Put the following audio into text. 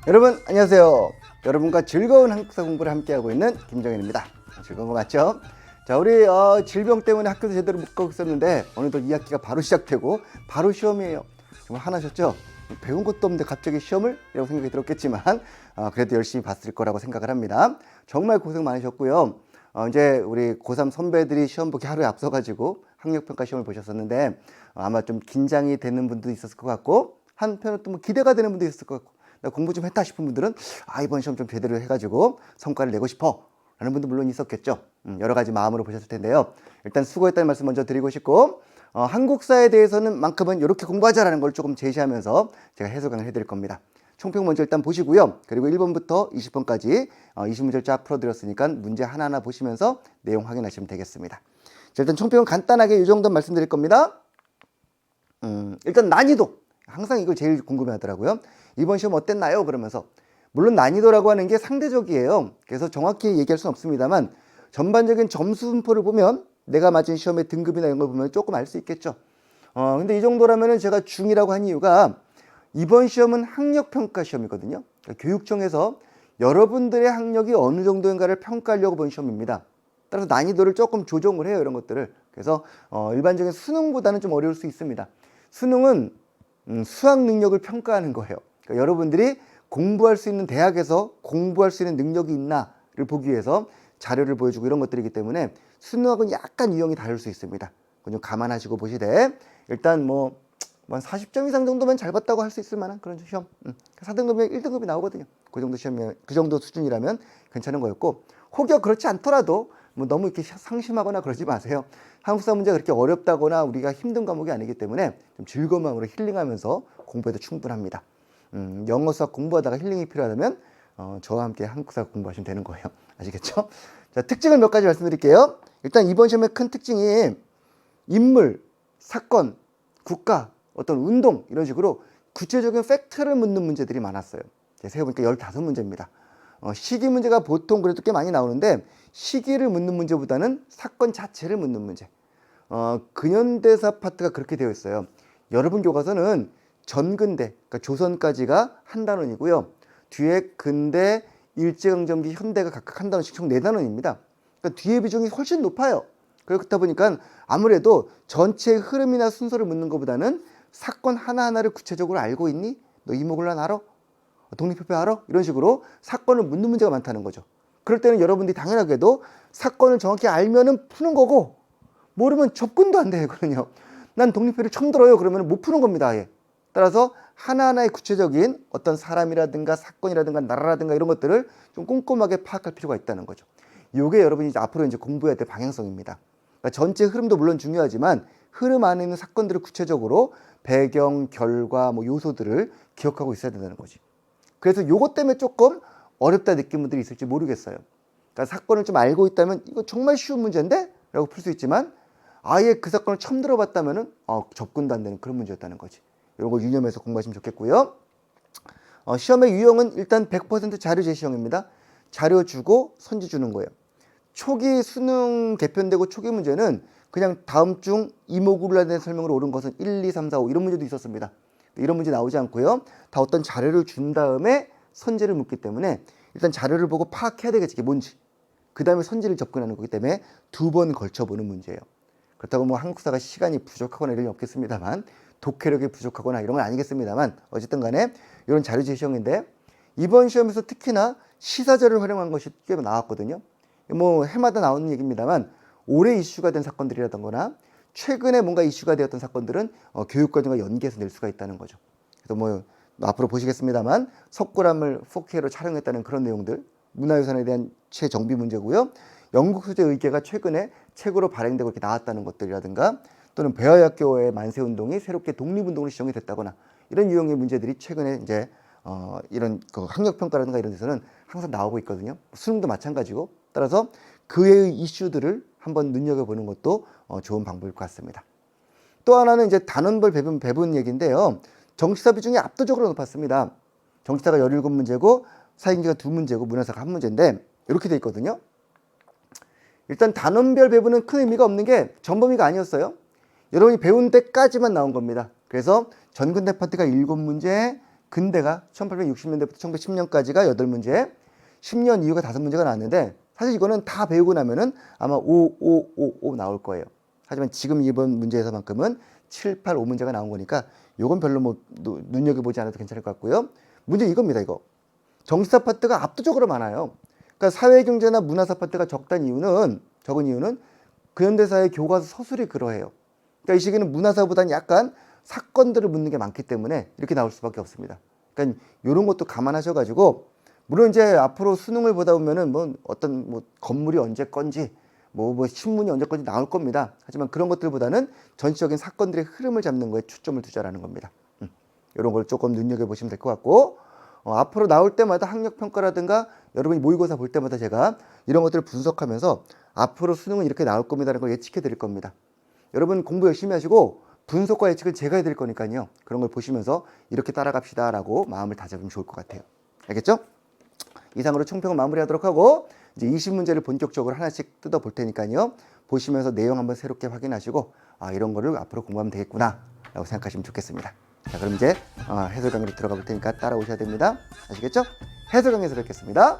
여러분 안녕하세요. 여러분과 즐거운 한국사 공부를 함께하고 있는 김정현입니다. 즐거운 거 맞죠? 자, 우리 질병 때문에 학교도 제대로 못 가고 있었는데 어느덧 2학기가 바로 시작되고 바로 시험이에요. 정말 화나셨죠? 배운 것도 없는데 갑자기 시험을? 이라고 생각이 들었겠지만 그래도 열심히 봤을 거라고 생각을 합니다. 정말 고생 많으셨고요. 이제 우리 고3 선배들이 시험 보기 하루에 앞서가지고 학력평가 시험을 보셨었는데 아마 좀 긴장이 되는 분도 있었을 것 같고 한편으로 또 뭐 기대가 되는 분도 있었을 것 같고 나 공부 좀 했다 싶은 분들은 이번 시험 좀 제대로 해가지고 성과를 내고 싶어 라는 분도 물론 있었겠죠. 여러 가지 마음으로 보셨을 텐데요. 일단 수고했다는 말씀 먼저 드리고 싶고 한국사에 대해서는 만큼은 이렇게 공부하자라는 걸 조금 제시하면서 제가 해설 강의를 해드릴 겁니다. 총평 먼저 일단 보시고요. 그리고 1번부터 20번까지 20문제를 쫙 풀어드렸으니까 문제 하나하나 보시면서 내용 확인하시면 되겠습니다. 자, 일단 총평은 간단하게 이 정도 말씀드릴 겁니다. 일단 난이도. 항상 이걸 제일 궁금해 하더라고요. 이번 시험 어땠나요? 그러면서. 물론 난이도라고 하는 게 상대적이에요. 그래서 정확히 얘기할 수는 없습니다만 전반적인 점수 분포를 보면 내가 맞은 시험의 등급이나 이런 걸 보면 조금 알 수 있겠죠. 근데 이 정도라면은 제가 중이라고 한 이유가 이번 시험은 학력평가 시험이거든요. 그러니까 교육청에서 여러분들의 학력이 어느 정도인가를 평가하려고 본 시험입니다. 따라서 난이도를 조금 조정을 해요. 이런 것들을. 그래서 일반적인 수능보다는 좀 어려울 수 있습니다. 수능은 수학 능력을 평가하는 거예요. 그러니까 여러분들이 공부할 수 있는 대학에서 공부할 수 있는 능력이 있나를 보기 위해서 자료를 보여주고 이런 것들이기 때문에 수능하고는 약간 유형이 다를 수 있습니다. 그건 좀 감안하시고 보시되 일단 뭐 40점 이상 정도면 잘 봤다고 할 수 있을 만한 그런 시험. 4등급이면 1등급이 나오거든요. 그 정도 시험이면 그 정도 수준이라면 괜찮은 거였고 혹여 그렇지 않더라도 뭐 너무 이렇게 상심하거나 그러지 마세요. 한국사 문제가 그렇게 어렵다거나 우리가 힘든 과목이 아니기 때문에 좀 즐거운 마음으로 힐링하면서 공부해도 충분합니다. 영어 수학 공부하다가 힐링이 필요하다면 저와 함께 한국사 공부하시면 되는 거예요. 아시겠죠? 자, 특징을 몇 가지 말씀드릴게요. 일단 이번 시험의 큰 특징이 인물, 사건, 국가, 어떤 운동 이런 식으로 구체적인 팩트를 묻는 문제들이 많았어요. 제가 세어보니까 15문제입니다. 시기 문제가 보통 그래도 꽤 많이 나오는데 시기를 묻는 문제보다는 사건 자체를 묻는 문제. 근현대사 파트가 그렇게 되어 있어요. 여러분 교과서는 전근대, 그러니까 조선까지가 한 단원이고요. 뒤에 근대, 일제강점기, 현대가 각각 한 단원씩 총 4단원입니다. 그러니까 뒤에 비중이 훨씬 높아요. 그렇다 보니까 아무래도 전체의 흐름이나 순서를 묻는 것보다는 사건 하나하나를 구체적으로 알고 있니? 너 이모군란 알아? 독립협회 알아? 이런 식으로 사건을 묻는 문제가 많다는 거죠. 그럴 때는 여러분들이 당연하게도 사건을 정확히 알면은 푸는 거고 모르면 접근도 안 되거든요. 난 독립협회를 처음 들어요. 그러면 못 푸는 겁니다. 아예. 따라서 하나하나의 구체적인 어떤 사람이라든가 사건이라든가 나라라든가 이런 것들을 좀 꼼꼼하게 파악할 필요가 있다는 거죠. 이게 여러분이 이제 앞으로 이제 공부해야 될 방향성입니다. 그러니까 전체 흐름도 물론 중요하지만 흐름 안에 있는 사건들을 구체적으로 배경, 결과, 뭐 요소들을 기억하고 있어야 된다는 거지. 그래서 요것 때문에 조금 어렵다 느낀 분들이 있을지 모르겠어요. 그러니까 사건을 좀 알고 있다면 이거 정말 쉬운 문제인데? 라고 풀 수 있지만 아예 그 사건을 처음 들어봤다면은 접근도 안 되는 그런 문제였다는 거지. 이런 걸 유념해서 공부하시면 좋겠고요. 시험의 유형은 일단 100% 자료 제시형입니다. 자료 주고 선지 주는 거예요. 초기 수능 개편되고 초기 문제는 그냥 다음 중 이모군란에 대한 설명으로 옳은 것은 1, 2, 3, 4, 5 이런 문제도 있었습니다. 이런 문제 나오지 않고요. 다 어떤 자료를 준 다음에 선지를 묻기 때문에 일단 자료를 보고 파악해야 되겠지. 이게 뭔지. 그 다음에 선지를 접근하는 거기 때문에 2번 걸쳐보는 문제예요. 그렇다고 뭐 한국사가 시간이 부족하거나 이런 게 없겠습니다만 독해력이 부족하거나 이런 건 아니겠습니다만 어쨌든 간에 이런 자료 제시형인데 이번 시험에서 특히나 시사자를 활용한 것이 꽤 나왔거든요. 뭐 해마다 나오는 얘기입니다만 올해 이슈가 된 사건들이라던가 최근에 뭔가 이슈가 되었던 사건들은 교육과정과 연계해서 낼 수가 있다는 거죠. 그래서 뭐 앞으로 보시겠습니다만 석굴암을 4K로 촬영했다는 그런 내용들, 문화유산에 대한 최정비 문제고요. 영국 수재 의계가 최근에 책으로 발행되고 이렇게 나왔다는 것들이라든가 또는 배화학교의 만세운동이 새롭게 독립운동으로 지정이 됐다거나 이런 유형의 문제들이 최근에 이제 이런 그 학력평가라든가 이런 데서는 항상 나오고 있거든요. 수능도 마찬가지고 따라서 그의 이슈들을 한번 눈여겨보는 것도 좋은 방법일 것 같습니다. 또 하나는 이제 단원별 배분 얘기인데요. 정치사 비중이 압도적으로 높았습니다. 정치사가 17문제고 사행지가 2문제고 문화사가 1문제인데 이렇게 돼 있거든요. 일단 단원별 배분은 큰 의미가 없는 게 전범위가 아니었어요. 여러분이 배운 데까지만 나온 겁니다. 그래서 전근대 파트가 7문제, 근대가 1860년대부터 1910년까지가 8문제, 10년 이후가 5문제가 나왔는데 사실 이거는 다 배우고 나면은 아마 5 나올 거예요. 하지만 지금 이번 문제에서만큼은 7, 8, 5문제가 나온 거니까 요건 별로 뭐 눈여겨보지 않아도 괜찮을 것 같고요. 문제 이겁니다, 이거. 정치사 파트가 압도적으로 많아요. 그러니까 사회경제나 문화사 파트가 적은 이유는 근현대사의 교과서 서술이 그러해요. 그러니까 이 시기는 문화사보다는 약간 사건들을 묻는 게 많기 때문에 이렇게 나올 수밖에 없습니다. 그러니까 이런 것도 감안하셔가지고 물론 이제 앞으로 수능을 보다 보면은 뭐 어떤 뭐 건물이 언제 건지 뭐 신문이 언제 건지 나올 겁니다. 하지만 그런 것들보다는 전체적인 사건들의 흐름을 잡는 거에 초점을 두자라는 겁니다. 이런 걸 조금 눈여겨보시면 될 것 같고 앞으로 나올 때마다 학력평가라든가 여러분이 모의고사 볼 때마다 제가 이런 것들을 분석하면서 앞으로 수능은 이렇게 나올 겁니다라는 걸 예측해 드릴 겁니다. 여러분 공부 열심히 하시고 분석과 예측을 제가 해드릴 거니까요. 그런 걸 보시면서 이렇게 따라갑시다라고 마음을 다잡으면 좋을 것 같아요. 알겠죠? 이상으로 총평을 마무리하도록 하고 이제 20문제를 본격적으로 하나씩 뜯어 볼 테니까요. 보시면서 내용 한번 새롭게 확인하시고 이런 거를 앞으로 공부하면 되겠구나 라고 생각하시면 좋겠습니다. 자, 그럼 이제 해설 강의로 들어가 볼 테니까 따라오셔야 됩니다. 아시겠죠? 해설 강의에서 뵙겠습니다.